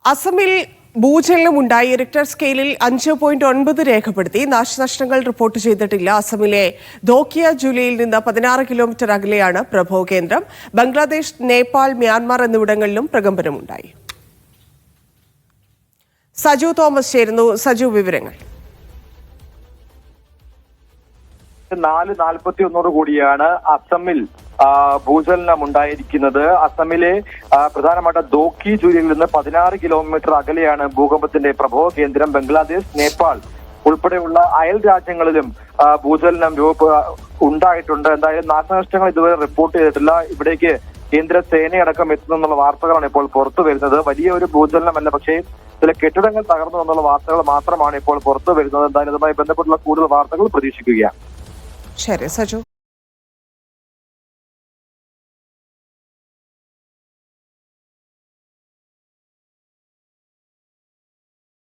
അസമിൽ ഭൂചലനമുണ്ടായി. റിക്ടർ സ്കെയിലിൽ 5.9 രേഖപ്പെടുത്തി. നാശനഷ്ടങ്ങൾ റിപ്പോർട്ട് ചെയ്തിട്ടില്ല. അസമിലെ ധോക്കിയ ജില്ലയിൽ നിന്ന് 16 കിലോമീറ്റർ അകലെയാണ് പ്രഭവ കേന്ദ്രം. ബംഗ്ലാദേശ്, നേപ്പാൾ, മ്യാൻമാർ എന്നിവിടങ്ങളിലും പ്രകമ്പനമുണ്ടായി. സജു തോമസ് ചേരുന്നു. സജു, വിവരങ്ങൾ. 4:41 കൂടിയാണ് അസമിൽ ഭൂചലനം ഉണ്ടായിരിക്കുന്നത്. അസമിലെ പ്രധാനപ്പെട്ട ധോക്കി ജില്ലയിൽ നിന്ന് 16 കിലോമീറ്റർ അകലെയാണ് ഭൂകമ്പത്തിന്റെ പ്രഭവ കേന്ദ്രം. ബംഗ്ലാദേശ്, നേപ്പാൾ ഉൾപ്പെടെയുള്ള അയൽ രാജ്യങ്ങളിലും ഭൂചലനം ഉണ്ടായിട്ടുണ്ട്. എന്തായാലും നാശനഷ്ടങ്ങൾ ഇതുവരെ റിപ്പോർട്ട് ചെയ്തിട്ടില്ല. ഇവിടേക്ക് കേന്ദ്ര സേനയടക്കം എത്തുന്നുള്ള വാർത്തകളാണ് ഇപ്പോൾ പുറത്തു വരുന്നത്. വലിയ ഒരു ഭൂചലനമല്ല, പക്ഷേ ചില കെട്ടിടങ്ങൾ തകർന്നു എന്നുള്ള വാർത്തകൾ മാത്രമാണ് ഇപ്പോൾ പുറത്തു വരുന്നത്. എന്തായാലും ഇതുമായി ബന്ധപ്പെട്ടുള്ള കൂടുതൽ വാർത്തകൾ പ്രതീക്ഷിക്കുകയാണ്. ശരി സജു.